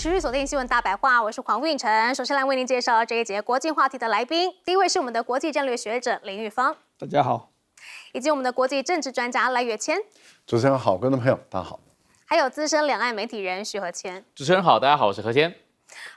持续锁定新闻大白话，我是黄韵晨。首先来为您介绍这一节国际话题的来宾，第一位是我们的国际战略学者林玉芳，大家好，以及我们的国际政治专家赖岳谦。主持人好，观众朋友大家好。还有资深两岸媒体人徐和谦。主持人好，大家好，我是何谦。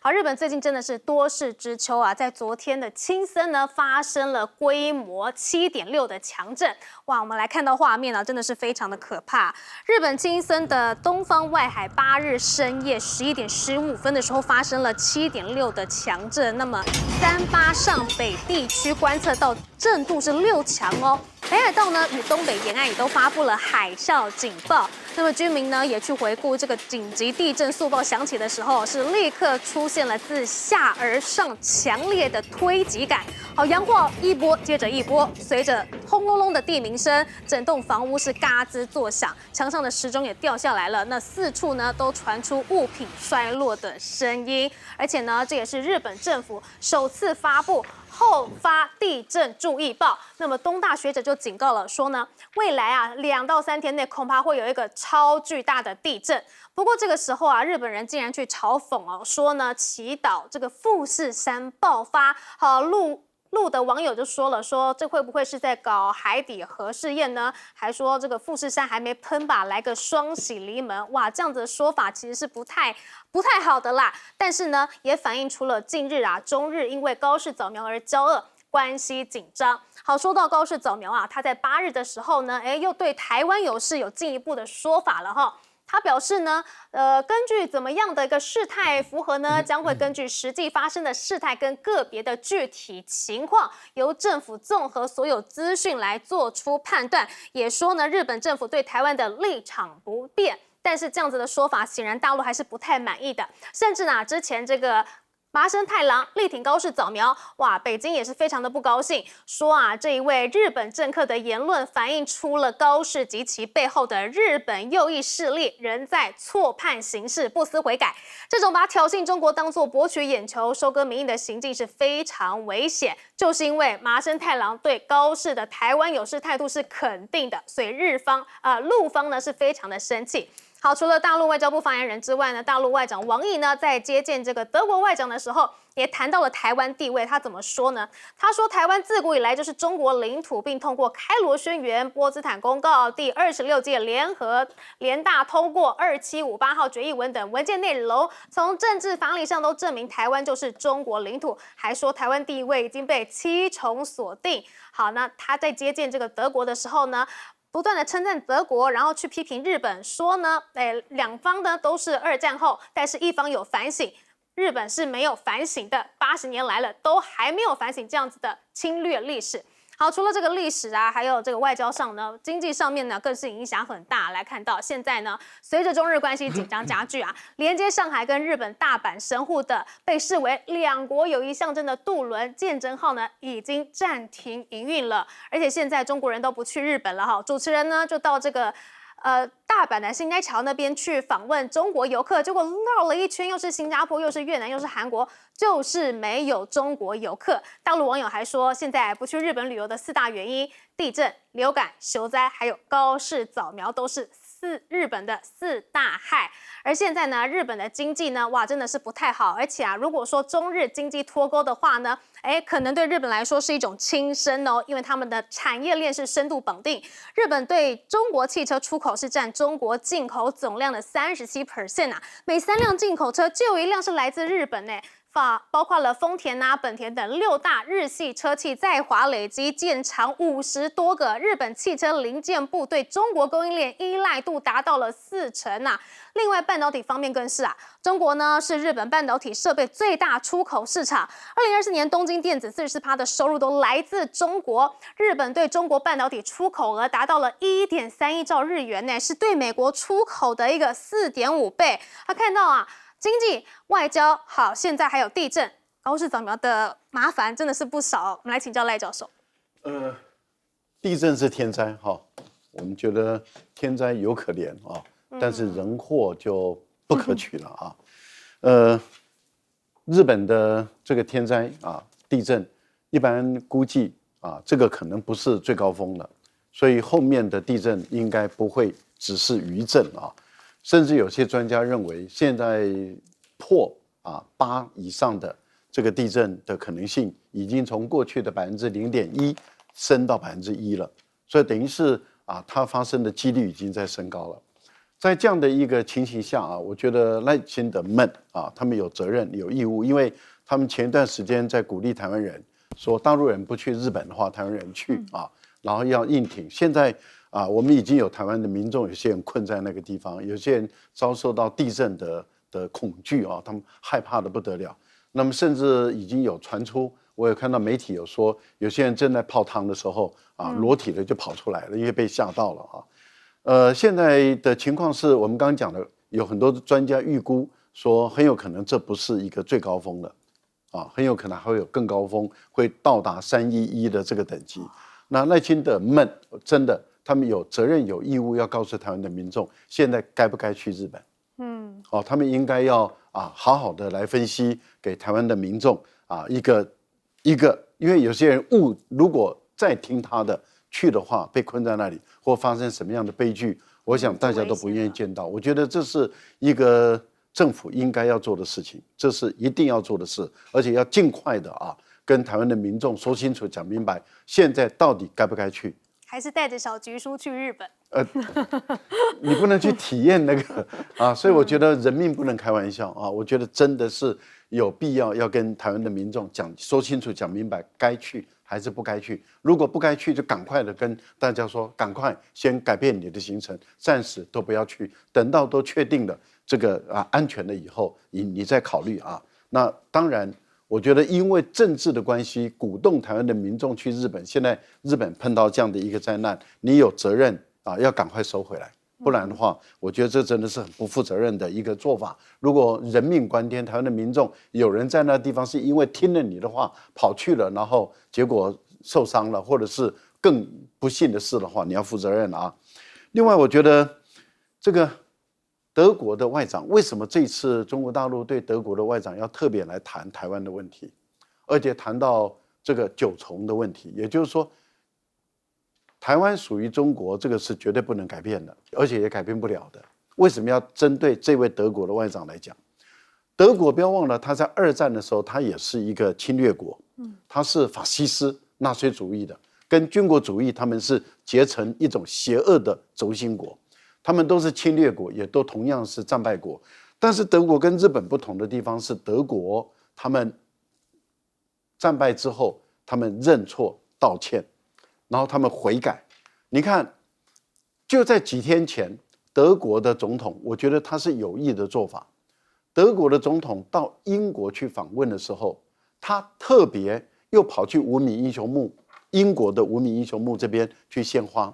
好，日本最近真的是多事之秋啊，在昨天的青森呢发生了规模7.6的强震，哇，我们来看到画面啊，真的是非常的可怕。日本青森的东方外海8日深夜11点15分的时候发生了7.6的强震，那么38上北地区观测到震度是6强哦。北海道呢与东北沿岸也都发布了海啸警报，那么居民呢也去回顾这个紧急地震速报响起的时候，是立刻出现了自下而上强烈的推挤感。好，洋货一波接着一波，随着轰隆隆的地鸣声，整栋房屋是嘎吱作响，墙上的时钟也掉下来了。那四处呢都传出物品衰落的声音，而且呢，这也是日本政府首次发布后发地震注意报。那么东大学者就警告了，说呢，未来啊2到3天内恐怕会有一个超巨大的地震。不过这个时候啊，日本人竟然去嘲讽哦，说呢，祈祷这个富士山爆发。好，路的网友就说了，说这会不会是在搞海底核试验呢？还说这个富士山还没喷吧，来个双喜临门。哇，这样子的说法其实是不太好的啦。但是呢，也反映出了近日啊，中日因为高市早苗而交恶，关系紧张。好，说到高市早苗啊，他在8日的时候呢，又对台湾有事有进一步的说法了哈。他表示呢，根据怎么样的一个事态符合呢，将会根据实际发生的事态跟个别的具体情况，由政府综合所有资讯来做出判断。也说呢，日本政府对台湾的立场不变。但是这样子的说法，显然大陆还是不太满意的。甚至呢，之前这个麻生太郎力挺高市早苗，哇，北京也是非常的不高兴，说啊，这一位日本政客的言论反映出了高市及其背后的日本右翼势力仍在错判形势，不思悔改。这种把挑衅中国当作博取眼球、收割民意的行径是非常危险。就是因为麻生太郎对高市的台湾有事态度是肯定的，所以陆方呢是非常的生气。好，除了大陆外交部发言人之外呢，大陆外长王毅呢在接见这个德国外长的时候，也谈到了台湾地位。他怎么说呢？他说，台湾自古以来就是中国领土，并通过开罗宣言、波茨坦公告、第26届联大通过2758号决议文等文件内容，从政治法理上都证明台湾就是中国领土，还说台湾地位已经被7重锁定。好，那他在接见这个德国的时候呢，不断的称赞德国，然后去批评日本，说呢，两方呢都是2战后，但是一方有反省，日本是没有反省的，80年来了都还没有反省这样子的侵略历史。好，除了这个历史啊，还有这个外交上呢，经济上面呢，更是影响很大。来看到现在呢，随着中日关系紧张加剧啊，连接上海跟日本大阪神户的被视为两国友谊象征的渡轮鉴真号呢，已经暂停营运了。而且现在中国人都不去日本了哈，主持人呢就到这个大阪的新斋桥那边去访问中国游客，结果绕了一圈，又是新加坡，又是越南，又是韩国，就是没有中国游客。大陆网友还说，现在不去日本旅游的4大原因：地震、流感、蚪灾，还有高市早苗，都是日本的4大害。而现在呢，日本的经济呢，哇，真的是不太好。而且啊，如果说中日经济脱钩的话呢，可能对日本来说是一种轻生哦，因为他们的产业链是深度绑定。日本对中国汽车出口是占中国进口总量的37% 啊，每3辆进口车就有1辆是来自日本呢。包括了丰田啊、本田等6大日系车企在华累积建厂50多个，日本汽车零件部对中国供应链依赖度达到了40%啊。另外，半导体方面更是啊，中国呢是日本半导体设备最大出口市场。2024年东京电子44%的收入都来自中国，日本对中国半导体出口额达到了1.31兆日元呢，是对美国出口的一个4.5倍。看到啊。经济、外交，好，现在还有地震，高市早苗的麻烦真的是不少。我们来请教赖教授。地震是天灾哈，我们觉得天灾有可怜啊，但是人祸就不可取了啊。日本的这个天灾啊，地震，一般估计啊，这个可能不是最高峰了，所以后面的地震应该不会只是余震啊。甚至有些专家认为，现在破8以上的这个地震的可能性，已经从过去的0.1%升到1%了，所以等于是它发生的几率已经在升高了。在这样的一个情形下我觉得赖清德们他们有责任有义务，因为他们前一段时间在鼓励台湾人说，大陆人不去日本的话，台湾人去然后要硬挺。现在我们已经有台湾的民众，有些人困在那个地方，有些人遭受到地震的恐惧他们害怕的不得了。那么甚至已经有传出，我有看到媒体有说，有些人正在泡汤的时候裸体的就跑出来了，因为被吓到了现在的情况是我们刚刚讲的，有很多专家预估说，很有可能这不是一个最高峰了很有可能还会有更高峰，会到达311的这个等级。那赖清德们真的，他们有责任有义务要告诉台湾的民众，现在该不该去日本？他们应该要好好的来分析，给台湾的民众一个，因为有些人如果再听他的去的话，被困在那里或发生什么样的悲剧，我想大家都不愿意见到。我觉得这是一个政府应该要做的事情，这是一定要做的事，而且要尽快的跟台湾的民众说清楚、讲明白，现在到底该不该去？还是带着小菊叔去日本？你不能去体验那个所以我觉得人命不能开玩笑我觉得真的是有必要跟台湾的民众说清楚、讲明白，该去还是不该去。如果不该去，就赶快的跟大家说，赶快先改变你的行程，暂时都不要去，等到都确定了这个安全了以后，你再考虑那当然。我觉得因为政治的关系，鼓动台湾的民众去日本。现在日本碰到这样的一个灾难，你有责任要赶快收回来，不然的话，我觉得这真的是很不负责任的一个做法。如果人命关天，台湾的民众有人在那地方是因为听了你的话跑去了，然后结果受伤了，或者是更不幸的事的话，你要负责任另外，我觉得这个。德国的外长为什么这次中国大陆对德国的外长要特别来谈台湾的问题，而且谈到这个9重的问题，也就是说，台湾属于中国，这个是绝对不能改变的，而且也改变不了的。为什么要针对这位德国的外长来讲？德国不要忘了，他在2战的时候，他也是一个侵略国，他是法西斯纳粹主义的，跟军国主义他们是结成一种邪恶的轴心国。他们都是侵略国，也都同样是战败国，但是德国跟日本不同的地方是，德国他们战败之后，他们认错道歉，然后他们悔改。你看，就在几天前，德国的总统，我觉得他是有意的做法。德国的总统到英国去访问的时候，他特别又跑去无名英雄墓，英国的无名英雄墓这边去献花，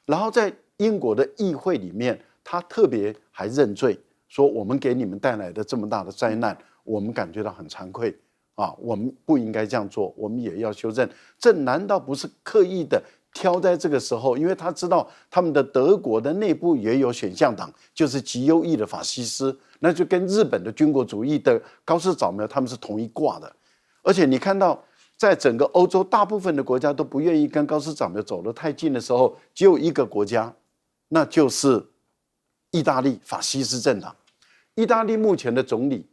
然后在英国的议会里面，他特别还认罪，说我们给你们带来的这么大的灾难，我们感觉到很惭愧我们不应该这样做，我们也要修正。这难道不是刻意的挑在这个时候？因为他知道他们的德国的内部也有选项党，就是极右翼的法西斯，那就跟日本的军国主义的高市早苗他们是同一挂的。而且你看到，在整个欧洲大部分的国家都不愿意跟高市早苗走得太近的时候，只有一个国家。那就是意大利法西斯政党。意大利目前的总理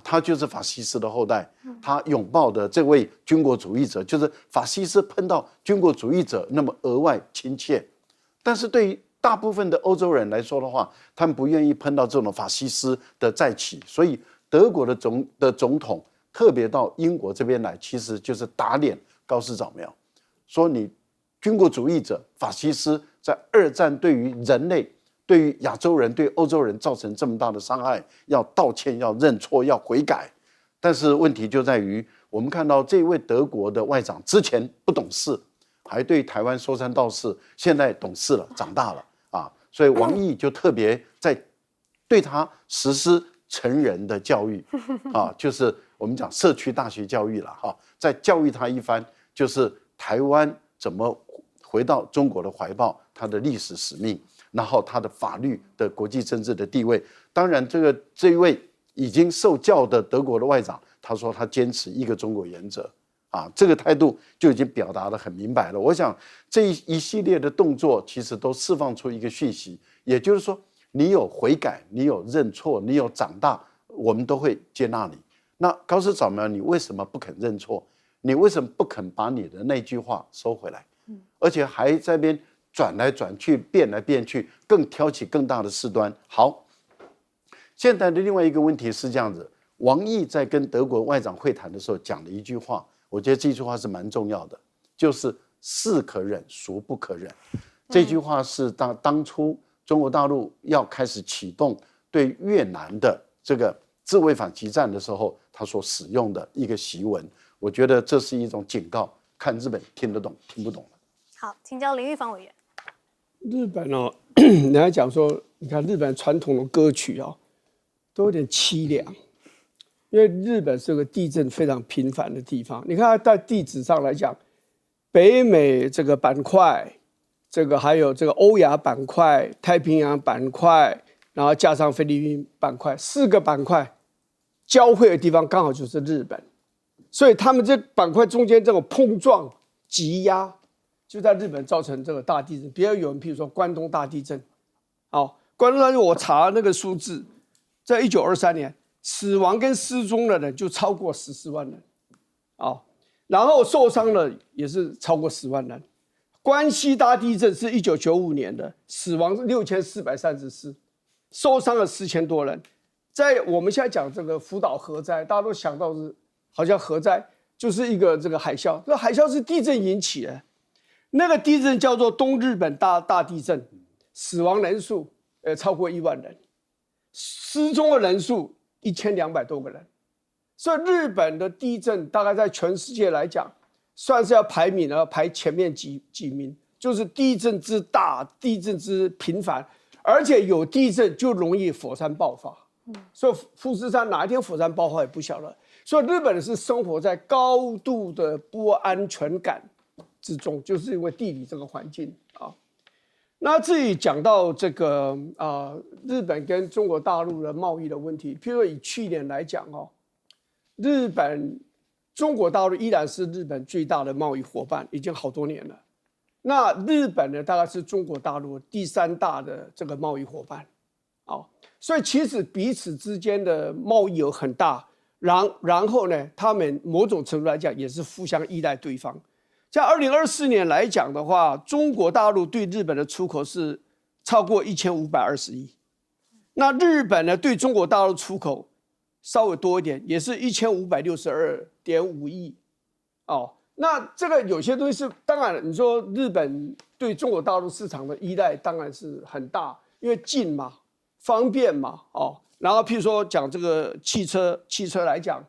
他就是法西斯的后代，他拥抱的这位军国主义者，就是法西斯碰到军国主义者那么额外亲切。但是对于大部分的欧洲人来说的话，他们不愿意碰到这种法西斯的再起，所以德国的总统特别到英国这边来，其实就是打脸高市早苗，说你军国主义者法西斯在2战对于人类、对于亚洲人、对欧洲人造成这么大的伤害，要道歉、要认错、要悔改。但是问题就在于，我们看到这位德国的外长之前不懂事，还对台湾说三道四，现在懂事了，长大了所以王毅就特别在对他实施成人的教育就是我们讲社区大学教育了再教育他一番，就是台湾怎么回到中国的怀抱，他的历史使命，然后他的法律的国际政治的地位。当然，这一位已经受教的德国的外长，他说他坚持一个中国原则这个态度就已经表达得很明白了。我想这一系列的动作其实都释放出一个讯息，也就是说，你有悔改，你有认错，你有长大，我们都会接纳你。那高市早苗，你为什么不肯认错？你为什么不肯把你的那句话收回来？而且还在那边转来转去，变来变去，更挑起更大的事端。好，现在的另外一个问题是这样子：王毅在跟德国外长会谈的时候讲了一句话，我觉得这句话是蛮重要的，就是“是可忍，孰不可忍”。这句话是当初中国大陆要开始启动对越南的这个自卫反击战的时候，他所使用的一个檄文。我觉得这是一种警告，看日本听得懂听不懂了。好，请教林玉芳委员。日本哦，人家讲说，你看日本传统的歌曲哦，都有点凄凉，因为日本是个地震非常频繁的地方。你看它在地址上来讲，北美这个板块，这个还有这个欧亚板块、太平洋板块，然后加上菲律宾板块，4个板块交汇的地方刚好就是日本。所以他们这板块中间这种碰撞、挤压，就在日本造成这个大地震。比较有人，譬如说关东大地震，关东大地震我查那个数字，在1923年，死亡跟失踪的人就超过14万人，然后受伤的也是超过10万人。关西大地震是1995年的，死亡6434，受伤了4000多人。在我们现在讲这个福岛核灾，大家都想到是。好像核灾就是一个这个海啸，这海啸是地震引起的，那个地震叫做东日本大地震，死亡人数超过1万人，失踪的人数1200多个人，所以日本的地震大概在全世界来讲，算是要排名排前面几名，就是地震之大，地震之频繁，而且有地震就容易火山爆发，所以富士山哪一天火山爆发也不晓得。所以日本人是生活在高度的不安全感之中，就是因为地理这个环境啊。那至于讲到这个日本跟中国大陆的贸易的问题，譬如说以去年来讲中国大陆依然是日本最大的贸易伙伴，已经好多年了。那日本呢，大概是中国大陆第3大的这个贸易伙伴，所以其实彼此之间的贸易有很大。然后呢，他们某种程度来讲也是互相依赖对方。在2024年来讲的话，中国大陆对日本的出口是超过1520亿，那日本呢对中国大陆出口稍微多一点，也是1562.5亿。那这个有些东西是，当然你说日本对中国大陆市场的依赖当然是很大，因为近嘛，方便嘛，然后，譬如说讲这个汽车来讲，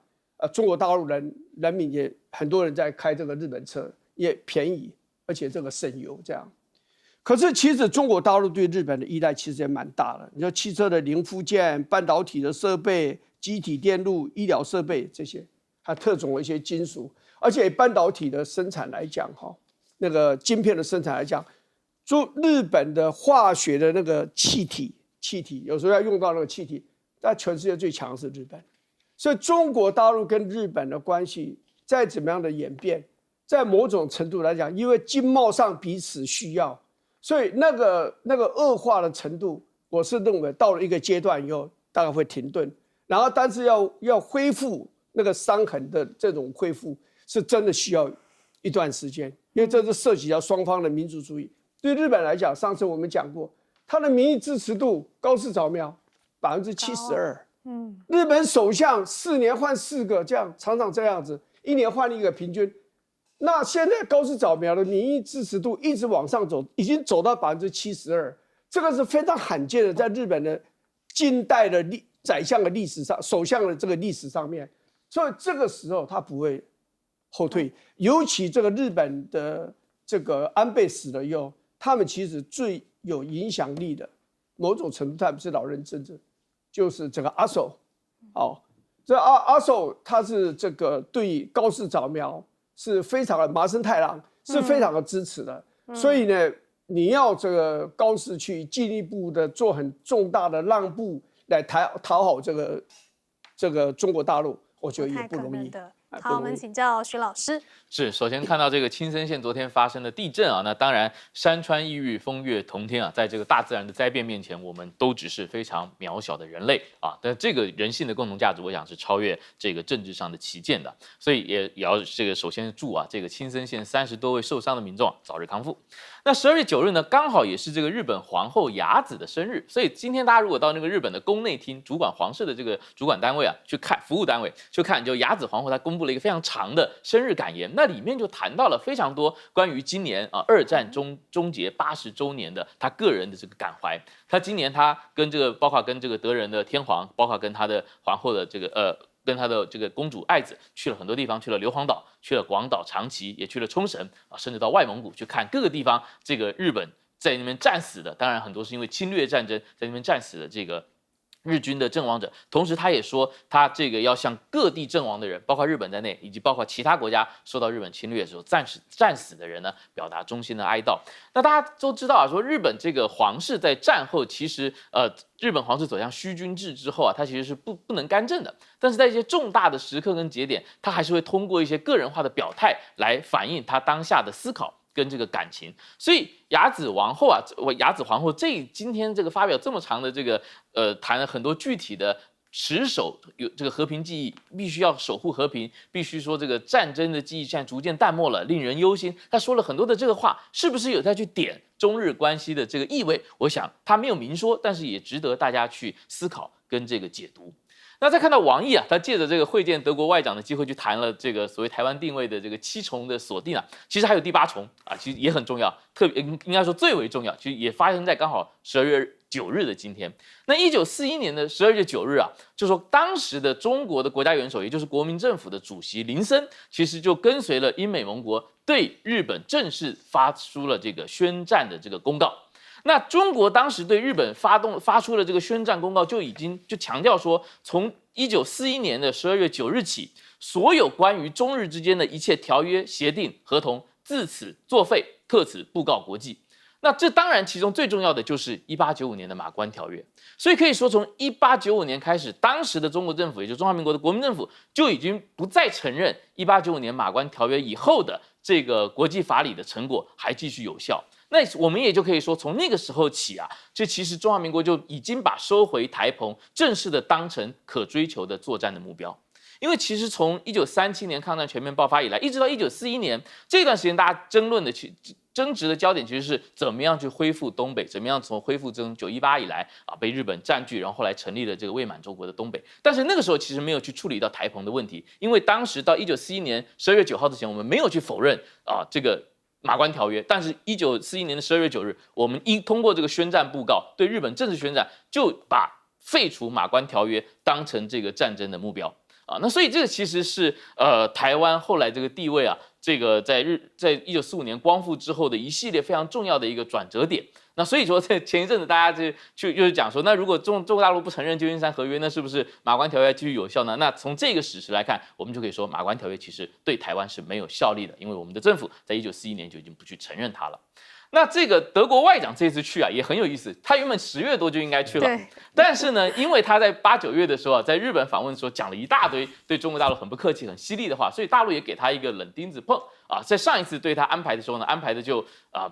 中国大陆人民也很多人在开这个日本车，也便宜，而且这个省油这样。可是其实中国大陆对日本的依赖其实也蛮大的。你说汽车的零附件、半导体的设备、机体电路、医疗设备这些，还特种的一些金属，而且半导体的生产来讲，那个晶片的生产来讲，就日本的化学的那个气体有时候要用到那个气体。但全世界最强的是日本，所以中国大陆跟日本的关系再怎么样的演变，在某种程度来讲，因为经贸上彼此需要，所以那个恶化的程度，我是认为到了一个阶段以后，大概会停顿。然后，但是要恢复那个伤痕的这种恢复，是真的需要一段时间，因为这是涉及到双方的民族主义。对日本来讲，上次我们讲过，他的民意支持度高市早苗。72%，日本首相4年换4个，这样常常这样子，1年换1个平均。那现在高市早苗的民意支持度一直往上走，已经走到72%，这个是非常罕见的，在日本的近代的宰相的历史上，首相的这个历史上面，所以这个时候他不会后退。尤其这个日本的这个安倍死了以后，他们其实最有影响力的，某种程度他们是老人政治。就是这个阿守，这阿守他是这个对高市早苗是非常的，麻生太郎是非常的支持的，所以呢，你要这个高市去进一步的做很重大的让步来讨好这个中国大陆，我觉得也不容易。好，我们请教徐老师。是，首先看到这个青森县昨天发生的地震啊，那当然山川异域，风月同天啊，在这个大自然的灾变面前，我们都只是非常渺小的人类啊。但这个人性的共同价值，我想是超越这个政治上的旗舰的，所以也要这个首先祝啊，这个青森县30多位受伤的民众早日康复。那12月9日呢，刚好也是这个日本皇后雅子的生日，所以今天大家如果到那个日本的宫内厅主管皇室的这个主管单位啊去看服务单位，去看就雅子皇后她公布了一个非常长的生日感言，那里面就谈到了非常多关于今年啊2战终结80周年的她个人的这个感怀。她今年她跟这个包括跟这个德仁的天皇，包括跟她的皇后的这个跟她的这个公主爱子去了很多地方，去了硫磺岛，去了广岛、长崎，也去了冲绳啊，甚至到外蒙古去看各个地方这个日本在那边战死的，当然很多是因为侵略战争在那边战死的这个日军的阵亡者。同时他也说，他这个要向各地阵亡的人，包括日本在内，以及包括其他国家受到日本侵略的时候战死的人呢，表达衷心的哀悼。那大家都知道啊，说日本这个皇室在战后其实日本皇室走向虚君制之后啊，它其实是不能干政的。但是在一些重大的时刻跟节点，他还是会通过一些个人化的表态来反映他当下的思考跟这个感情。所以雅子皇后啊，雅子皇后今天这个发表这么长的这个谈了很多具体的持守有这个和平记忆，必须要守护和平，必须说这个战争的记忆现在逐渐淡漠了，令人忧心。他说了很多的这个话，是不是有在去点中日关系的这个意味？我想他没有明说，但是也值得大家去思考跟这个解读。那再看到王毅啊，他借着这个会见德国外长的机会，去谈了这个所谓台湾定位的这个7重的锁定啊，其实还有第8重啊，其实也很重要，特别应该说最为重要，其实也发生在刚好12月9日的今天。那1941年的12月9日啊，就说当时的中国的国家元首，也就是国民政府的主席林森，其实就跟随了英美盟国对日本正式发出了这个宣战的这个公告。那中国当时对日本发出了这个宣战公告，就强调说，从1941年的12月9日起，所有关于中日之间的一切条约、协定、合同，自此作废，特此布告国际。那这当然其中最重要的就是1895年的马关条约。所以可以说，从1895年开始，当时的中国政府，也就是中华民国的国民政府，就已经不再承认1895年马关条约以后的这个国际法理的成果还继续有效。那我们也就可以说，从那个时候起啊，这其实中华民国就已经把收回台澎正式的当成可追求的作战的目标。因为其实从1937年抗战全面爆发以来，一直到1941年这段时间，大家争执的焦点其实是怎么样去恢复东北，怎么样从恢复从918以来啊被日本占据，然后后来成立了这个伪满洲国的东北。但是那个时候其实没有去处理到台澎的问题，因为当时到1941年12月9号之前，我们没有去否认这个马关条约，但是1941年的12月9日，我们通过这个宣战布告，对日本正式宣战，就把废除马关条约当成这个战争的目标啊。那所以这个其实是台湾后来这个地位啊，这个在1945年光复之后的一系列非常重要的一个转折点。那所以说，在前一阵子大家就是讲说，那如果中国大陆不承认旧金山合约，那是不是马关条约继续有效呢？那从这个史实来看，我们就可以说，马关条约其实对台湾是没有效力的，因为我们的政府在1941年就已经不去承认它了。那这个德国外长这次去啊也很有意思，他原本10月多就应该去了，但是呢，因为他在8、9月的时候在日本访问的时候讲了一大堆对中国大陆很不客气、很犀利的话，所以大陆也给他一个冷钉子碰啊。在上一次对他安排的时候呢，安排的就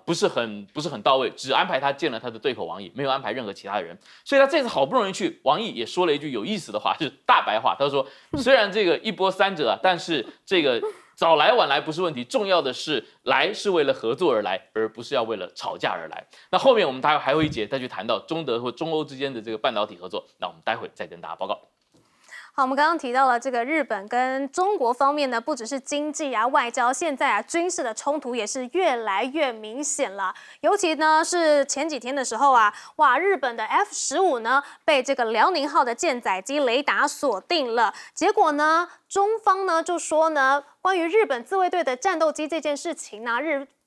不是很到位，只安排他见了他的对口王毅，没有安排任何其他的人。所以他这次好不容易去，王毅也说了一句有意思的话，就是大白话，他说虽然这个一波三折啊，但是这个早来晚来不是问题，重要的是来是为了合作而来，而不是要为了吵架而来。那后面我们待会还会一节再去谈到中德或中欧之间的这个半导体合作，那我们待会再跟大家报告。好，我们刚刚提到了这个日本跟中国方面呢，不只是经济啊、外交，现在军事的冲突也是越来越明显了。尤其呢是前几天的时候啊，哇，日本的 F-15呢被这个辽宁号的舰载机雷达锁定了，结果呢，中方呢就说呢，关于日本自卫队的战斗机这件事情呢，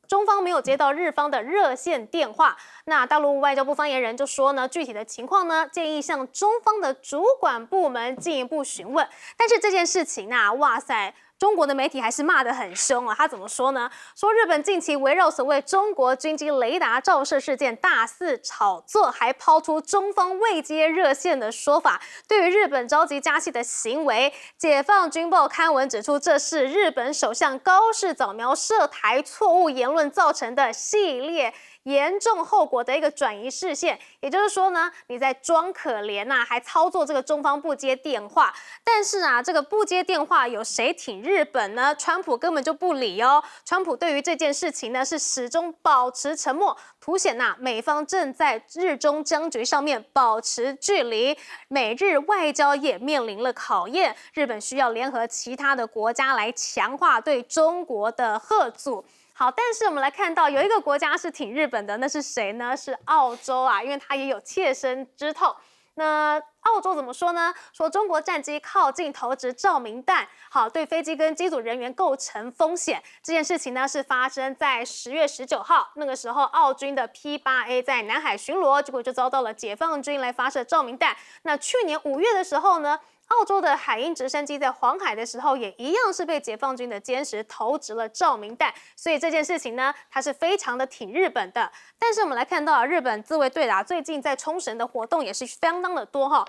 中方没有接到日方的热线电话，那大陆外交部发言人就说呢，具体的情况呢，建议向中方的主管部门进一步询问。但是这件事情啊，哇塞，中国的媒体还是骂得很凶啊。他怎么说呢？说日本近期围绕所谓中国军机雷达照射事件大肆炒作，还抛出中方未接热线的说法。对于日本着急加息的行为，解放军报刊文指出，这是日本首相高市早苗涉台错误言论造成的系列严重后果的一个转移视线。也就是说呢，你在装可怜呐，还操作这个中方不接电话。但是啊，这个不接电话有谁挺日本呢？川普根本就不理哦。川普对于这件事情呢是始终保持沉默，凸显美方正在日中僵局上面保持距离，美日外交也面临了考验。日本需要联合其他的国家来强化对中国的嚇阻。好，但是我们来看到有一个国家是挺日本的，那是谁呢？是澳洲啊，因为它也有切身之痛。那澳洲怎么说呢？说中国战机靠近投掷照明弹，好，对飞机跟机组人员构成风险。这件事情呢是发生在10月19号，那个时候澳军的 P8A 在南海巡逻，结果就遭到了解放军来发射照明弹。那去年5月的时候呢，澳洲的海鹰直升机在黄海的时候，也一样是被解放军的歼十投掷了照明弹，所以这件事情呢，它是非常的挺日本的。但是我们来看到日本自卫队最近在冲绳的活动也是相当的多哈。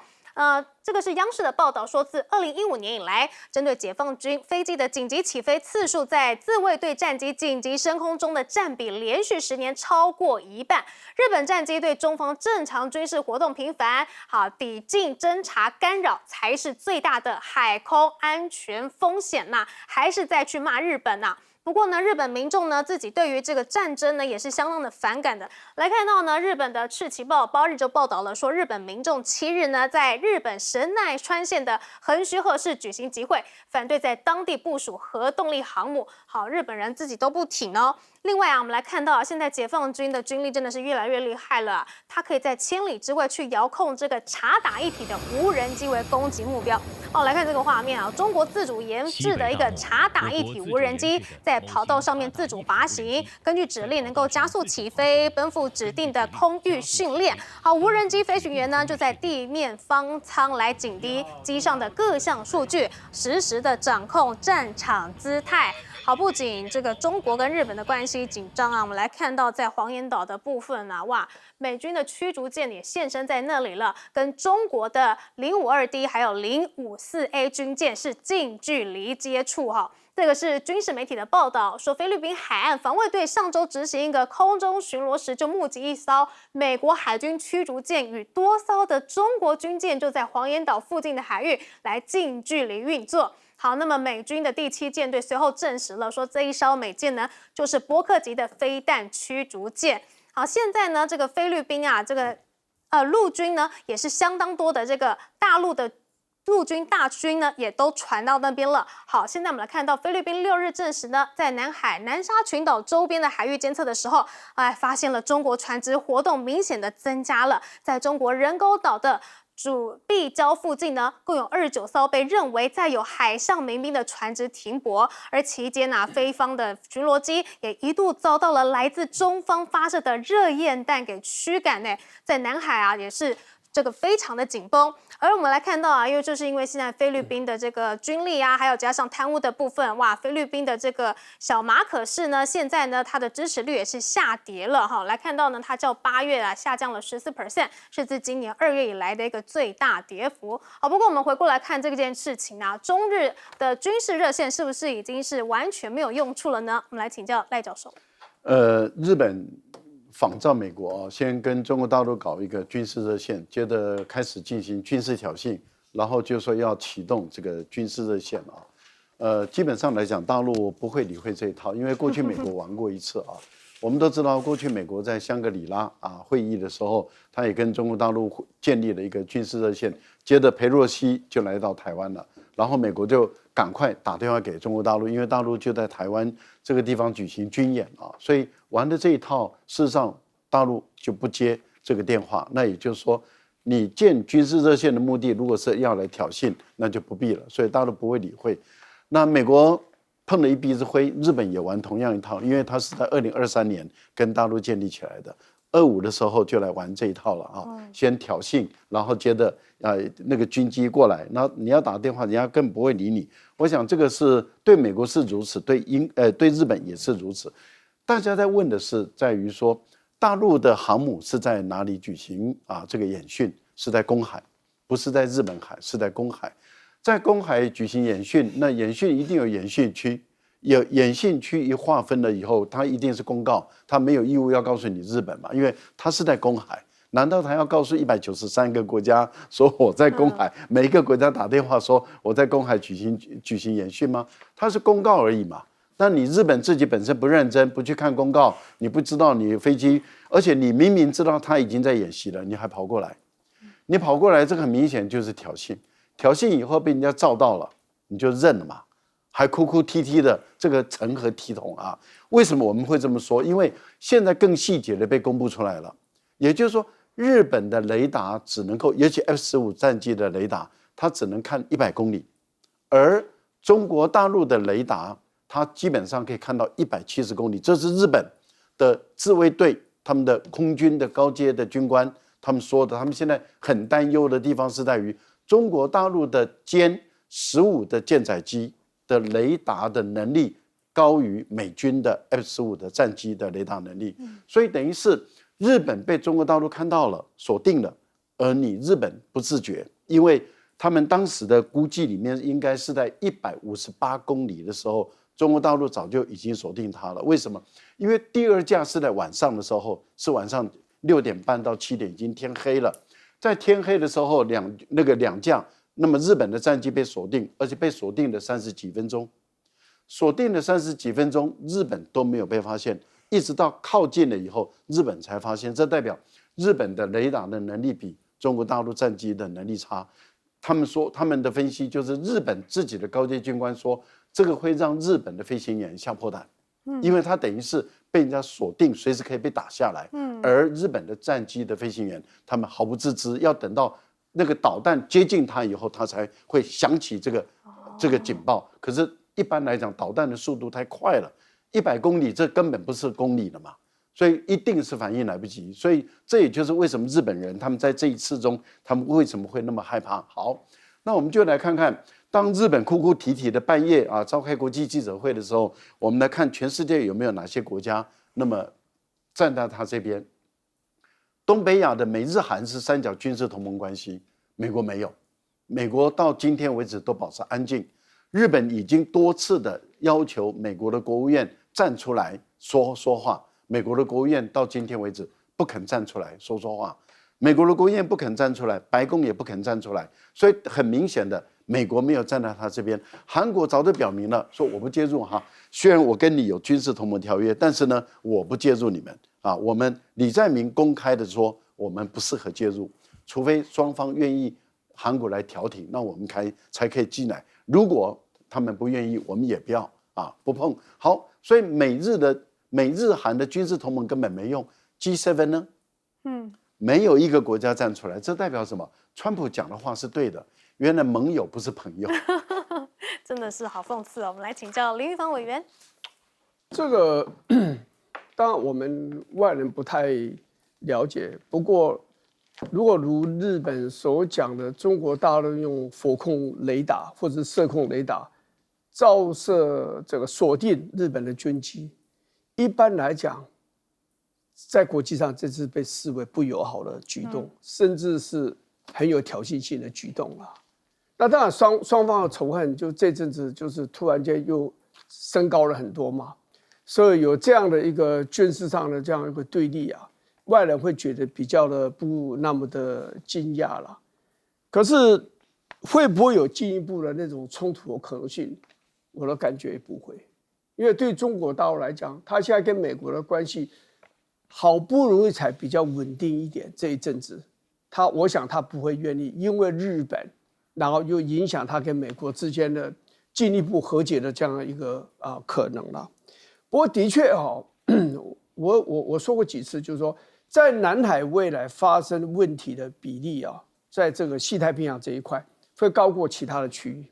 这个是央视的报道说，自2015年以来，针对解放军飞机的紧急起飞次数，在自卫队战机紧急升空中的占比，连续10年超过一半。日本战机对中方正常军事活动频繁，好抵近侦察干扰，才是最大的海空安全风险呐，还是再去骂日本呐？不过呢，日本民众呢自己对于这个战争呢也是相当的反感的。来看到呢，日本的赤旗报包日就报道了说，日本民众7日呢在日本神奈川县的横须贺市举行集会，反对在当地部署核动力航母。好，日本人自己都不挺哦。另外啊，我们来看到现在解放军的军力真的是越来越厉害了，它可以在千里之外去遥控这个察打一体的无人机为攻击目标。来看这个画面啊，中国自主研制的一个察打一体无人机，在跑道上面自主滑行，根据指令能够加速起飞，奔赴指定的空域训练。好，无人机飞行员呢就在地面方舱来紧盯机上的各项数据，实时的掌控战场姿态。好，不仅这个中国跟日本的关系紧张啊，我们来看到在黄岩岛的部分啊，哇，美军的驱逐舰也现身在那里了，跟中国的052D 还有054A 军舰是近距离接触哈。这个是军事媒体的报道，说菲律宾海岸防卫队上周执行一个空中巡逻时，就目击一艘美国海军驱逐舰与多艘的中国军舰就在黄岩岛附近的海域来近距离运作。好，那么美军的第7舰队随后证实了，说这一艘美舰呢就是波克级的飞弹驱逐舰。好，现在呢这个菲律宾啊，这个陆军呢也是相当多的这个大陆的陆军大军呢也都传到那边了。好，现在我们来看到菲律宾6日证实呢，在南海南沙群岛周边的海域监测的时候，发现了中国船只活动明显的增加了，在中国人工岛的主壁礁附近呢，共有29艘被认为载有海上民兵的船只停泊，而期间菲方的巡逻机也一度遭到了来自中方发射的热焰弹给驱赶呢，在南海也是这个非常的紧绷。而我们来看到因为就是因为现在菲律宾的这个军力还有加上贪污的部分，哇，菲律宾的这个小马可仕呢，现在呢它的支持率也是下跌了哈。来看到呢，它较8月下降了14%，是自今年2月以来的一个最大跌幅。好，不过我们回过来看这件事情中日的军事热线是不是已经是完全没有用处了呢？我们来请教赖教授。日本仿照美国先跟中国大陆搞一个军事热线，接着开始进行军事挑衅，然后就说要启动这个军事热线基本上来讲，大陆不会理会这一套，因为过去美国玩过一次我们都知道，过去美国在香格里拉会议的时候，他也跟中国大陆建立了一个军事热线，接着裴洛西就来到台湾了，然后美国就赶快打电话给中国大陆，因为大陆就在台湾这个地方举行军演所以玩的这一套，事实上大陆就不接这个电话。那也就是说，你建军事热线的目的，如果是要来挑衅，那就不必了，所以大陆不会理会。那美国碰了一鼻子灰，日本也玩同样一套，因为它是在2023年跟大陆建立起来的。25的时候就来玩这一套了啊，先挑衅，然后接着那个军机过来，那你要打电话，人家根本不会理你。我想这个是对美国是如此，对日本也是如此。大家在问的是在于说，大陆的航母是在哪里举行这个演训？是在公海，不是在日本海，是在公海。在公海举行演训，那演训一定有演训区。有演训区一划分了以后，他一定是公告，他没有义务要告诉你日本嘛，因为他是在公海。难道他要告诉193个国家说我在公海，每一个国家打电话说我在公海举行演训吗？他是公告而已嘛。那你日本自己本身不认真，不去看公告，你不知道你飞机，而且你明明知道他已经在演习了，你还跑过来，你跑过来，这个很明显就是挑衅。挑衅以后被人家照到了，你就认了嘛。还哭哭啼啼的，这个成何体统啊？为什么我们会这么说？因为现在更细节的被公布出来了，也就是说，日本的雷达只能够，尤其 F-15战机的雷达，它只能看100公里，而中国大陆的雷达，它基本上可以看到170公里。这是日本的自卫队，他们的空军的高阶的军官他们说的，他们现在很担忧的地方是在于中国大陆的歼15的舰载机的雷达的能力高于美军的 F-15的战机的雷达能力，所以等于是日本被中国大陆看到了，锁定了，而你日本不自觉，因为他们当时的估计里面应该是在158公里的时候，中国大陆早就已经锁定它了。为什么？因为第二架是在晚上的时候，是晚上6点半到7点，已经天黑了，在天黑的时候两架。那么日本的战机被锁定，而且被锁定了30几分钟，锁定了30几分钟，日本都没有被发现，一直到靠近了以后，日本才发现。这代表日本的雷达的能力比中国大陆战机的能力差。他们说，他们的分析就是日本自己的高阶军官说，这个会让日本的飞行员吓破胆，因为他等于是被人家锁定，随时可以被打下来。而日本的战机的飞行员，他们毫不自知，要等到那个导弹接近它以后，它才会响起这个警报。可是，一般来讲，导弹的速度太快了，100公里这根本不是公里了嘛，所以一定是反应来不及。所以这也就是为什么日本人他们在这一次中，他们为什么会那么害怕。好，那我们就来看看，当日本哭哭啼啼的半夜召开国际记者会的时候，我们来看全世界有没有哪些国家那么站在他这边。东北亚的美日韩是三角军事同盟关系，美国没有，美国到今天为止都保持安静。日本已经多次的要求美国的国务院站出来说话，美国的国务院到今天为止不肯站出来说话，美国的国务院不肯站出来，白宫也不肯站出来，所以很明显的，美国没有站在他这边。韩国早就表明了，说我不介入哈，虽然我跟你有军事同盟条约，但是呢，我不介入你们。我们李在明公开的说，我们不适合介入，除非双方愿意韩国来调停，那我们才可以进来。如果他们不愿意，我们也不要不碰。好，所以美日韩的军事同盟根本没用。G7 呢？没有一个国家站出来，这代表什么？川普讲的话是对的，原来盟友不是朋友。真的是好讽刺哦。我们来请教林玉芳委员。这个当然我们外人不太了解，不过如日本所讲的，中国大陆用火控雷达或者射控雷达照射这个锁定日本的军机，一般来讲，在国际上这是被视为不友好的举动，甚至是很有挑衅性的举动啊。那当然双方的仇恨就这阵子就是突然间又升高了很多嘛。所以有这样的一个军事上的这样一个对立啊，外人会觉得比较的不那么的惊讶了。可是会不会有进一步的那种冲突的可能性？我的感觉也不会，因为对中国大陆来讲，他现在跟美国的关系好不容易才比较稳定一点，这一阵子，我想他不会愿意因为日本，然后又影响他跟美国之间的进一步和解的这样一个可能了。不过的确我说过几次，就是说，在南海未来发生问题的比例在这个西太平洋这一块会高过其他的区域，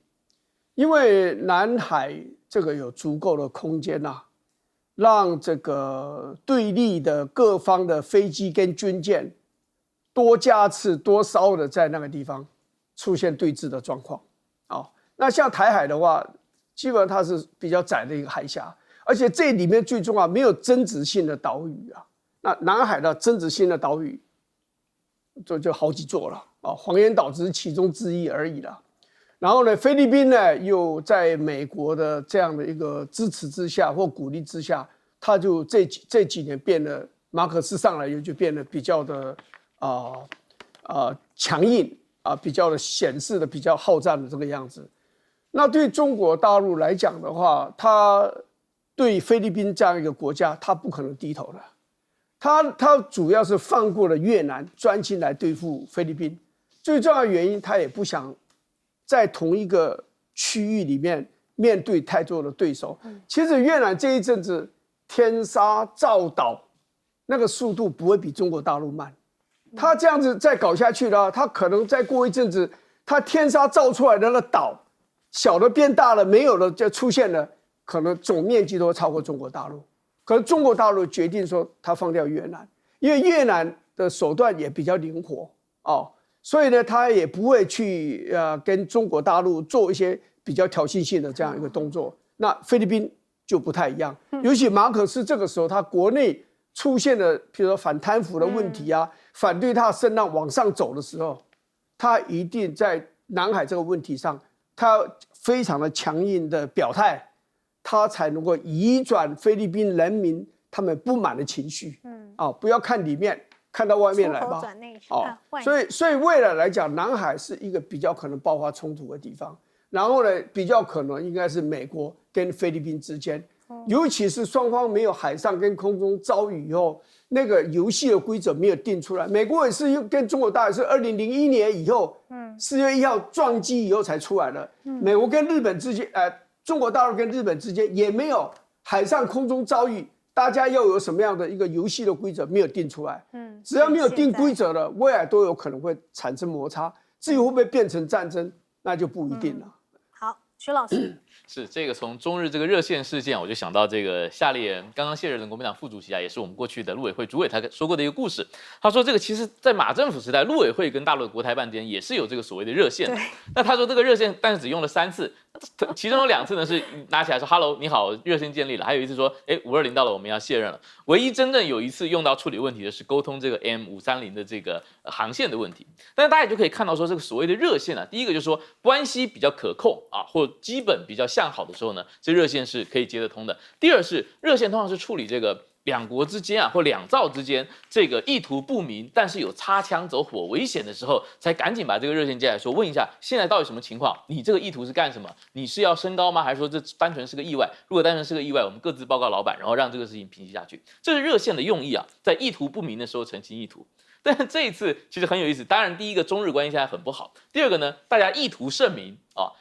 因为南海这个有足够的空间让这个对立的各方的飞机跟军舰多架次、多艘的在那个地方出现对峙的状况。那像台海的话，基本上它是比较窄的一个海峡，而且这里面最重要没有增值性的岛屿啊。那南海的增值性的岛屿就好几座了黄岩岛只是其中之一而已了。然后呢，菲律宾呢又在美国的这样的一个支持之下或鼓励之下，他就这几年变得马可斯上来以后就变得比较的强硬比较的显示的比较好战的这个样子。那对中国大陆来讲的话，他对菲律宾这样一个国家，他不可能低头的。他主要是放过了越南，专心来对付菲律宾。最重要的原因，他也不想在同一个区域里面面对太多的对手。其实越南这一阵子天杀造岛，那个速度不会比中国大陆慢。他这样子再搞下去的话，他可能再过一阵子，他天杀造出来的那岛，小的变大了，没有了就出现了，可能总面积都超过中国大陆。可是中国大陆决定说他放掉越南，因为越南的手段也比较灵活所以呢，他也不会去跟中国大陆做一些比较挑衅性的这样一个动作。那菲律宾就不太一样，尤其马可斯这个时候，他国内出现了比如说反贪腐的问题反对他声浪往上走的时候，他一定在南海这个问题上，他非常的强硬的表态，他才能够移转菲律宾人民他们不满的情绪。不要看里面，看到外面来吧。所以未来来讲，南海是一个比较可能爆发冲突的地方。然后呢，比较可能应该是美国跟菲律宾之间，尤其是双方没有海上跟空中遭遇以后，那个游戏的规则没有定出来。美国也是跟中国大陆是2001年以后，4月1号撞击以后才出来的。美国跟日本之间，中国大陆跟日本之间也没有海上空中遭遇，大家要有什么样的一个游戏的规则没有定出来。只要没有定规则的，未来都有可能会产生摩擦。至于会不会变成战争，那就不一定了。好，徐老师。是这个从中日这个热线事件，我就想到这个夏立言刚刚卸任的国民党副主席也是我们过去的陆委会主委，他说过的一个故事。他说这个其实，在马政府时代，陆委会跟大陆的国台办之间也是有这个所谓的热线的。那他说这个热线，但是只用了3次，其中有2次呢是拿起来说 “Hello， 你好，热线建立了”，还有一次说“520到了，我们要卸任了”。唯一真正有一次用到处理问题的是沟通这个 M530的这个航线的问题。但是大家也就可以看到说，这个所谓的热线第一个就是说关系比较可控或基本比较向好的时候呢，这热线是可以接得通的。第二是热线通常是处理这个两国之间或两造之间这个意图不明，但是有擦枪走火危险的时候，才赶紧把这个热线接来说，问一下现在到底什么情况？你这个意图是干什么？你是要升高吗？还是说这单纯是个意外？如果单纯是个意外，我们各自报告老板，然后让这个事情平息下去。这是热线的用意在意图不明的时候澄清意图。但是这一次其实很有意思，当然第一个中日关系现在很不好，第二个呢，大家意图甚明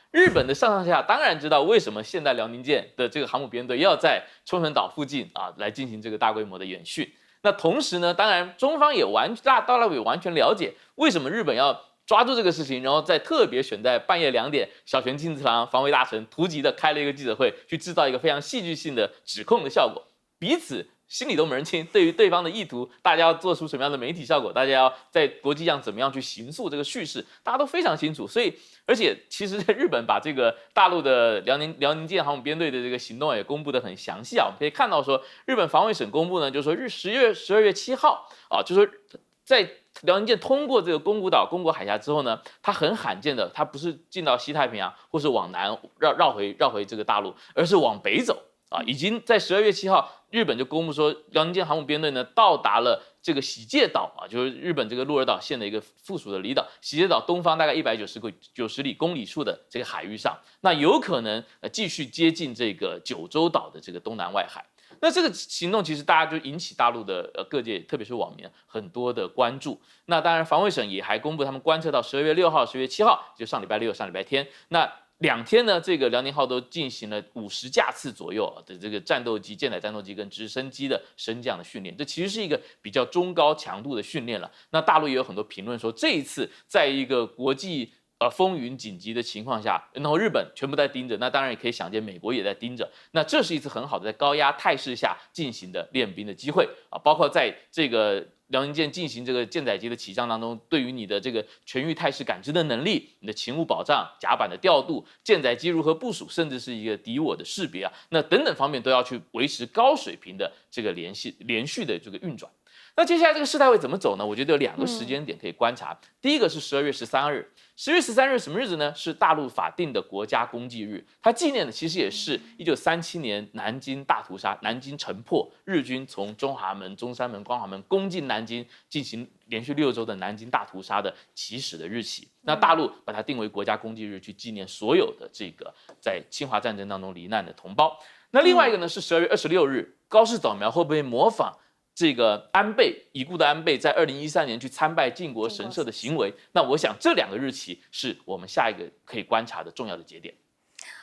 日本的上下当然知道为什么现代辽宁舰的这个航母编队要在冲绳岛附近来进行这个大规模的演训。那同时呢，当然中方也大陆也完全了解为什么日本要抓住这个事情，然后再特别选在半夜2点，小泉进次郎防卫大臣突击的开了一个记者会，去制造一个非常戏剧性的指控的效果，彼此心里都门清，对于对方的意图，大家要做出什么样的媒体效果，大家要在国际上怎么样去形塑这个叙事，大家都非常清楚。所以，而且其实日本把这个大陆的辽宁舰航母编队的这个行动也公布得很详细我们可以看到说，日本防卫省公布呢，就是说12月7号就是说在辽宁舰通过这个宫古岛、宫古海峡之后呢，它很罕见的，它不是进到西太平洋或是往南绕回这个大陆，而是往北走。已经在12月7号，日本就公布说，辽宁舰航母编队呢到达了这个喜界岛就是日本这个鹿儿岛县的一个附属的离岛，喜界岛东方大概190公里处的这个海域上，那有可能继续接近这个九州岛的这个东南外海。那这个行动其实大家就引起大陆的各界，特别是网民很多的关注。那当然，防卫省也还公布他们观测到12月6号、10月7号，就上礼拜六、上礼拜天，那2天呢，这个辽宁号都进行了50架次左右的这个战斗机、舰载战斗机跟直升机的升降的训练，这其实是一个比较中高强度的训练了。那大陆也有很多评论说，这一次在一个国际风云紧急的情况下，然后日本全部在盯着，那当然也可以想见美国也在盯着。那这是一次很好的在高压态势下进行的练兵的机会啊，包括在这个辽宁舰进行这个舰载机的起降当中，对于你的这个全域态势感知的能力、你的勤务保障、甲板的调度、舰载机如何部署，甚至是一个敌我的识别啊，那等等方面都要去维持高水平的这个连续的这个运转。那接下来这个事态会怎么走呢？我觉得有2个时间点可以观察。第一个是12月13日，10月13日什么日子呢？是大陆法定的国家公祭日，它纪念的其实也是1937年南京大屠杀、南京城破，日军从中华门、中山门、光华门攻进南京，进行连续6周的南京大屠杀的起始的日期。那大陆把它定为国家公祭日，去纪念所有的这个在侵华战争当中罹难的同胞。那另外一个呢是12月26日，高市早苗会不会模仿这个已故的安倍在2013年去参拜靖国神社的行为？那我想这2个日期是我们下一个可以观察的重要的节点。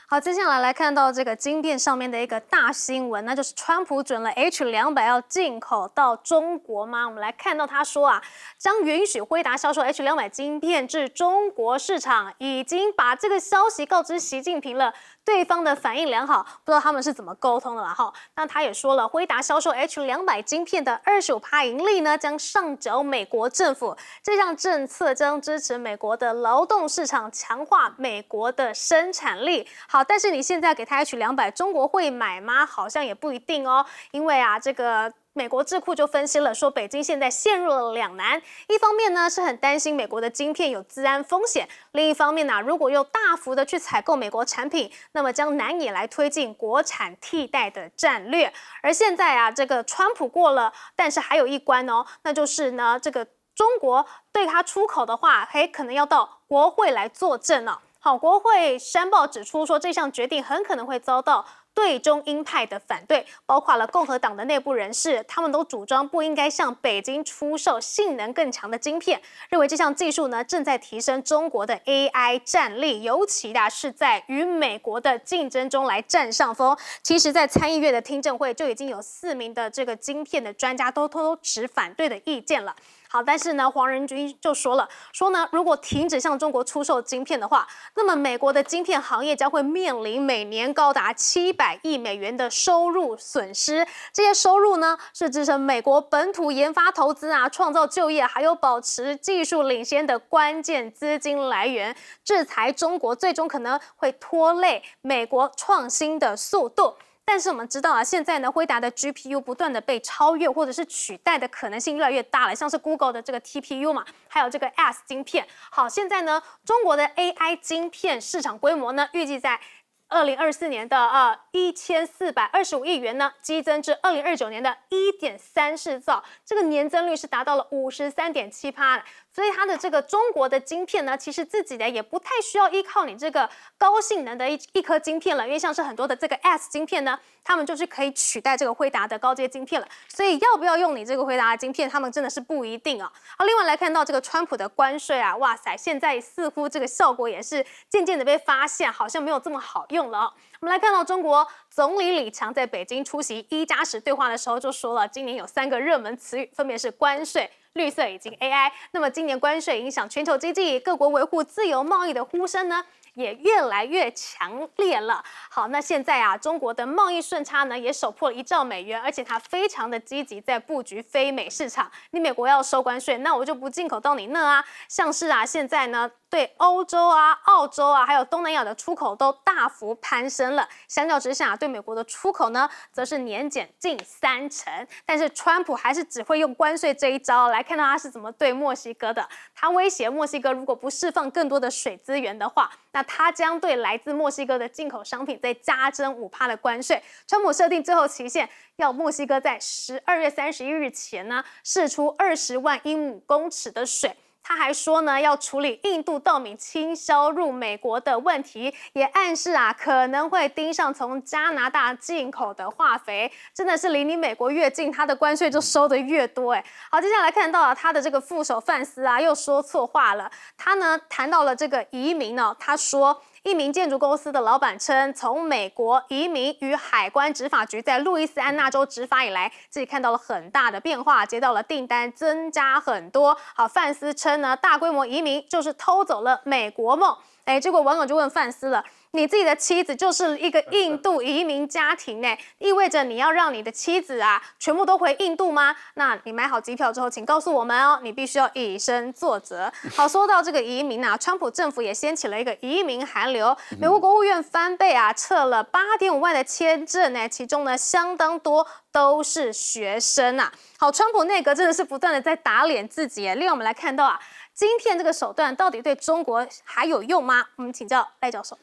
好，接下来看到这个晶片上面的一个大新闻，那就是川普准了 H200要进口到中国吗？我们来看到他说啊，将允许辉达销售 H200晶片至中国市场，已经把这个消息告知习近平了。对方的反应良好，不知道他们是怎么沟通的啦哈。那他也说了，辉达销售 H200晶片的25%盈利呢，将上缴美国政府。这项政策将支持美国的劳动市场，强化美国的生产力。好，但是你现在给他 H200，中国会买吗？好像也不一定哦，因为啊，这个美国智库就分析了，说北京现在陷入了两难。一方面呢，是很担心美国的晶片有资安风险；另一方面呢，如果又大幅的去采购美国产品，那么将难以来推进国产替代的战略。而现在啊，这个川普过了，但是还有一关哦，那就是呢，这个中国对它出口的话，可能要到国会来作证了。好，国会山报指出说，这项决定很可能会遭到对中鹰派的反对，包括了共和党的内部人士，他们都主张不应该向北京出售性能更强的晶片，认为这项技术呢正在提升中国的 AI 战力，尤其的是在与美国的竞争中来占上风。其实，在参议院的听证会就已经有4名的这个晶片的专家都偷偷持反对的意见了。好，但是呢，黄仁勋就说了，如果停止向中国出售晶片的话，那么美国的晶片行业将会面临每年高达700亿美元的收入损失。这些收入呢，是支撑美国本土研发投资啊、创造就业，还有保持技术领先的关键资金来源。制裁中国最终可能会拖累美国创新的速度。但是我们知道啊，现在呢，辉达的 GPU 不断的被超越或者是取代的可能性越来越大了，像是 Google 的这个 TPU 嘛，还有这个 S 晶片。好，现在呢，中国的 AI 晶片市场规模呢，预计在2024年的1425亿元呢，激增至2029年的1.34兆，这个年增率是达到了53.7%。所以它的这个中国的晶片呢，其实自己的也不太需要依靠你这个高性能的一颗晶片了，因为像是很多的这个 S 晶片呢，他们就是可以取代这个辉达的高阶晶片了。所以要不要用你这个辉达的晶片，他们真的是不一定啊。好，另外来看到这个川普的关税啊，哇塞，现在似乎这个效果也是渐渐的被发现，好像没有这么好用了哦。我们来看到中国总理李强在北京出席1+10对话的时候就说了，今年有3个热门词语，分别是关税、绿色以及 AI。那么今年关税影响全球经济，各国维护自由贸易的呼声呢，也越来越强烈了。好，那现在啊，中国的贸易顺差呢也首破了1兆美元，而且它非常的积极在布局非美市场。你美国要收关税，那我就不进口到你那啊。像是啊，现在呢，对欧洲啊、澳洲啊，还有东南亚的出口都大幅攀升了。相较之下，对美国的出口呢，则是年减近30%。但是川普还是只会用关税这一招。来看到他是怎么对墨西哥的。他威胁墨西哥，如果不释放更多的水资源的话，那他将对来自墨西哥的进口商品再加征5%的关税。川普设定最后期限，要墨西哥在12月31日前呢，释出20万英亩公尺的水。他还说呢，要处理印度稻米倾销入美国的问题，也暗示啊可能会盯上从加拿大进口的化肥。真的是离你美国越近，他的关税就收得越多哎。好，接下来看到他的这个副手范斯啊又说错话了。他呢谈到了这个移民呢，他说一名建筑公司的老板称，从美国移民与海关执法局在路易斯安那州执法以来，自己看到了很大的变化，接到了订单增加很多。好，范斯称呢，大规模移民就是偷走了美国梦。结果网友就问范斯了。你自己的妻子就是一个印度移民家庭呢，意味着你要让你的妻子啊全部都回印度吗？那你买好机票之后，请告诉我们哦，你必须要以身作则。好，说到这个移民啊，川普政府也掀起了一个移民寒流，美国国务院翻倍啊，撤了8.5万的签证呢，其中呢相当多都是学生啊。好，川普内阁真的是不断的在打脸自己耶。另外我们来看到啊，晶片这个手段到底对中国还有用吗？我们请教赖教授。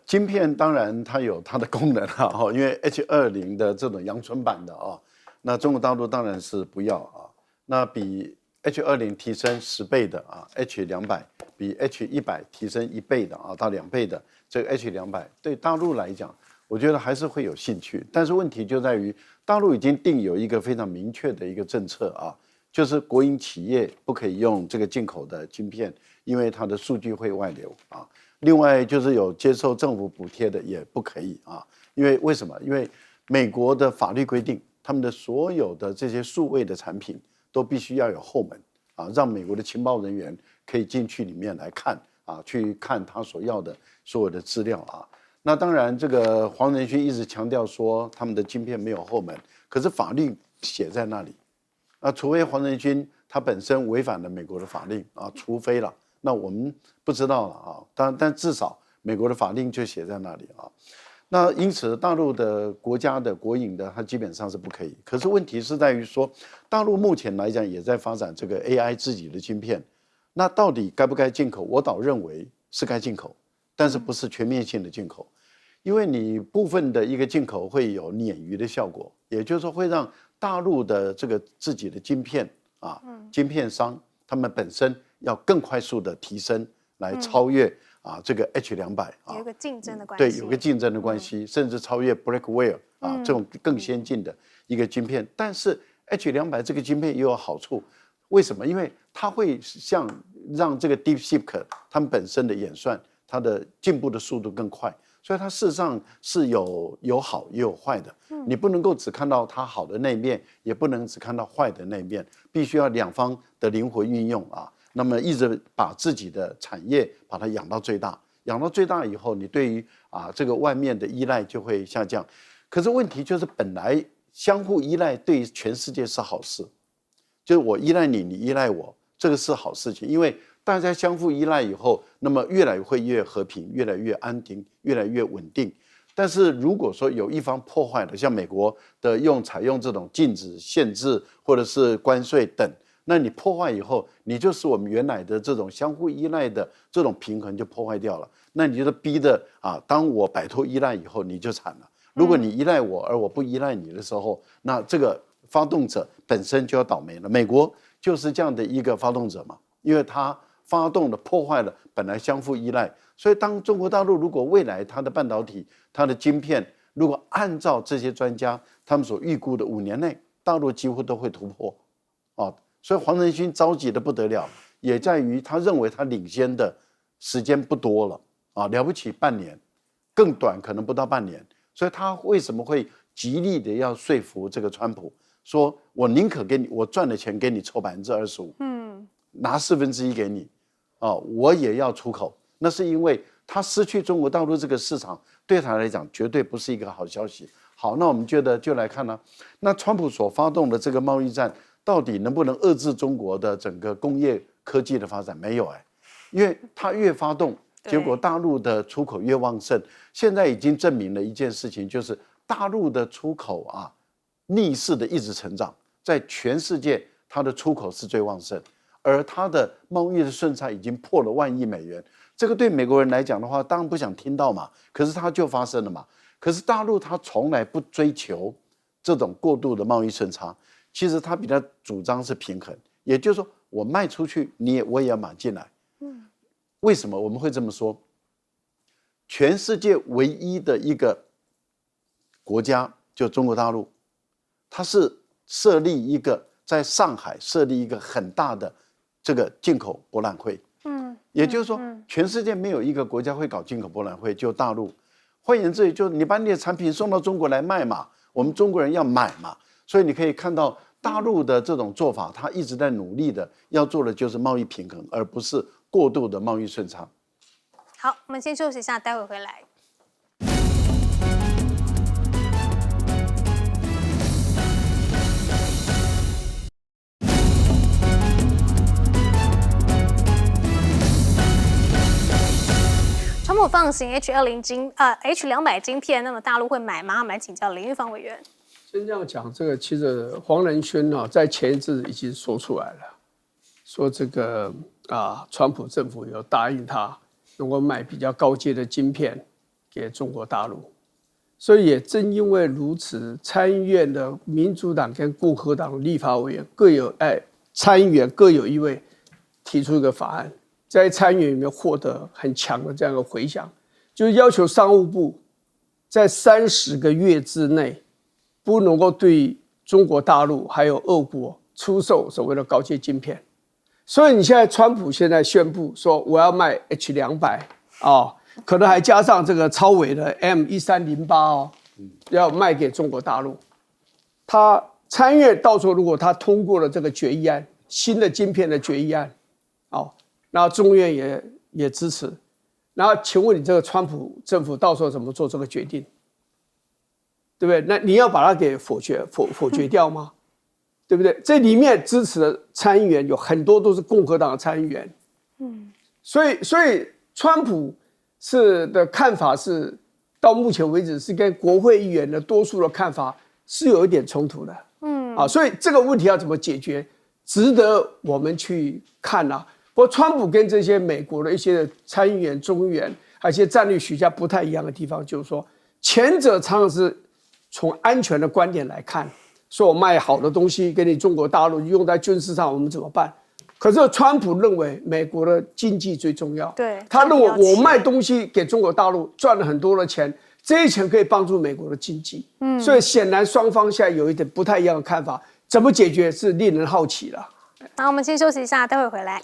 晶片当然它有它的功能啊，因为 H20的这种阳春版的啊，那中国大陆当然是不要啊。那比 H20提升10倍的啊 ，H200比 H100提升1倍的啊，到2倍的这个 H200，对大陆来讲，我觉得还是会有兴趣。但是问题就在于，大陆已经定有一个非常明确的一个政策啊，就是国营企业不可以用这个进口的晶片，因为它的数据会外流啊。另外就是有接受政府补贴的也不可以啊，因为为什么？因为美国的法律规定，他们的所有的这些数位的产品都必须要有后门啊，让美国的情报人员可以进去里面来看啊，去看他所要的所有的资料啊。那当然，这个黄仁勋一直强调说他们的晶片没有后门，可是法律写在那里啊，除非黄仁勋他本身违反了美国的法令啊，除非了。那我们不知道了啊，但至少美国的法令就写在那里啊。那因此，大陆的国家的国营的，它基本上是不可以。可是问题是在于说，大陆目前来讲也在发展这个 AI 自己的晶片，那到底该不该进口？我倒认为是该进口，但是不是全面性的进口，因为你部分的一个进口会有鲶鱼的效果，也就是说会让大陆的这个自己的晶片啊，晶片商他们本身要更快速的提升，来超越这个 H200啊，有一个竞争的关系。对，有个竞争的关系，甚至超越 Blackwell 这种更先进的一个晶片。但是 H200这个晶片也有好处，为什么？因为它会让这个 DeepSeek 他们本身的演算，它的进步的速度更快，所以它事实上是有好也有坏的。你不能够只看到它好的那一面，也不能只看到坏的那一面，必须要两方的灵活运用啊。那么一直把自己的产业把它养到最大，养到最大以后，你对于这个外面的依赖就会下降。可是问题就是，本来相互依赖对全世界是好事，就是我依赖你，你依赖我，这个是好事情，因为大家相互依赖以后，那么越来越和平，越来越安定，越来越稳定。但是如果说有一方破坏了，像美国的采用这种禁止、限制或者是关税等，那你破坏以后，你就使我们原来的这种相互依赖的这种平衡就破坏掉了。那你就逼的当我摆脱依赖以后，你就惨了。如果你依赖我，而我不依赖你的时候，那这个发动者本身就要倒霉了。美国就是这样的一个发动者嘛，因为他发动了破坏了本来相互依赖。所以当中国大陆如果未来它的半导体、它的晶片，如果按照这些专家他们所预估的5年内，大陆几乎都会突破所以黄仁勋着急的不得了，也在于他认为他领先的时间不多了了不起半年，更短可能不到半年。所以他为什么会极力的要说服这个川普，说我宁可给你，我赚的钱给你抽25%，拿1/4给你我也要出口。那是因为他失去中国大陆这个市场，对他来讲绝对不是一个好消息。好，那我们觉得就来看那川普所发动的这个贸易战，到底能不能遏制中国的整个工业科技的发展？没有因为他越发动，结果大陆的出口越旺盛。现在已经证明了一件事情，就是大陆的出口逆势的一直成长，在全世界它的出口是最旺盛，而它的贸易的顺差已经破了1万亿美元。这个对美国人来讲的话，当然不想听到嘛，可是它就发生了嘛。可是大陆它从来不追求这种过度的贸易顺差，其实它比较主张是平衡，也就是说我卖出去，我也要买进来。为什么我们会这么说？全世界唯一的一个国家就中国大陆，它是在上海设立一个很大的这个进口博览会。也就是说，全世界没有一个国家会搞进口博览会，就大陆。换言之，就你把你的产品送到中国来卖嘛，我们中国人要买嘛。所以你可以看到大陆的这种做法，他一直在努力的要做的就是贸易平衡，而不是过度的贸易顺差。好，我们先休息一下，待会回来。川普放行 H200晶片，那么大陆会买吗？我们来请教林玉芳委员。先这样讲，这个其实黄仁勋在前一阵已经说出来了，说这个川普政府有答应他能够买比较高阶的晶片给中国大陆，所以也正因为如此，参议院的民主党跟共和党立法委员参议员各有一位提出一个法案。在参议院里面获得很强的这样一个回响，就是要求商务部在30个月之内不能够对中国大陆还有俄国出售所谓的高阶晶片。所以你现在川普现在宣布说我要卖 H200可能还加上这个超微的 M1308要卖给中国大陆。他参议院到时候如果他通过了这个决议案，新的晶片的决议案然后众院也支持，然后请问你这个川普政府到时候怎么做这个决定？对不对？那你要把它给否决掉吗？对不对？这里面支持的参议员有很多都是共和党的参议员，所以川普的看法是到目前为止是跟国会议员的多数的看法是有一点冲突的，所以这个问题要怎么解决，值得我们去看啊。不过，川普跟这些美国的一些参议员、众议员，还有一些战略学家不太一样的地方，就是说，前者常常是从安全的观点来看，说我卖好的东西给你中国大陆用在军事上，我们怎么办？可是川普认为美国的经济最重要，对，他认为我卖东西给中国大陆赚了很多的钱，这些钱可以帮助美国的经济，所以显然双方现在有一点不太一样的看法，怎么解决是令人好奇了。好，我们先休息一下，待会回来。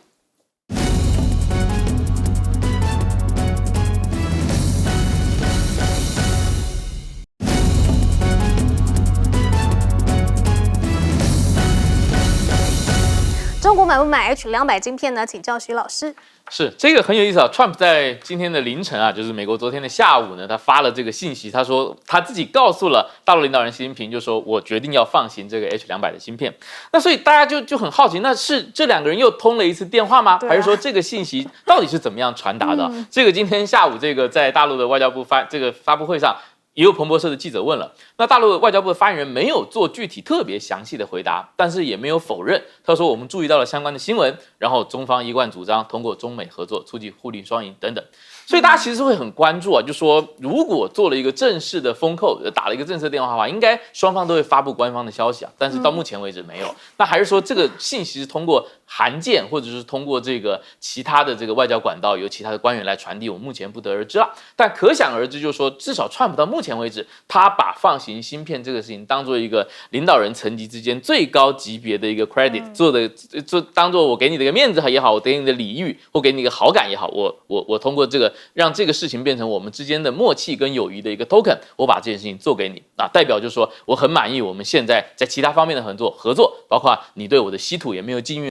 中国买不买 H200晶片呢？请教徐老师。是这个很有意思啊 ，Trump 在今天的凌晨啊，就是美国昨天的下午呢，他发了这个信息，他说他自己告诉了大陆领导人习近平，就说我决定要放行这个 H200的芯片。那所以大家就很好奇，那是这两个人又通了一次电话吗？还是说这个信息到底是怎么样传达的？这个今天下午这个在大陆的外交部发布会上。也有彭博社的记者问了，那大陆外交部的发言人没有做具体特别详细的回答，但是也没有否认。他说我们注意到了相关的新闻，然后中方一贯主张通过中美合作促进互利双赢等等。所以大家其实会很关注啊，就说如果做了一个正式的封扣，打了一个正式电话的话，应该双方都会发布官方的消息啊。但是到目前为止没有。那还是说这个信息是通过函件或者是通过这个其他的这个外交管道，由其他的官员来传递，我们目前不得而知了。但可想而知，就是说至少川普到目前为止，他把放行芯片这个事情当做一个领导人层级之间最高级别的一个 credit，做当做我给你的一个面子也好，我给你的礼遇或给你一个好感也好，我通过这个让这个事情变成我们之间的默契跟友谊的一个 token， 我把这件事情做给你啊，代表就是说我很满意我们现在在其他方面的合作，包括你对我的稀土也没有禁运。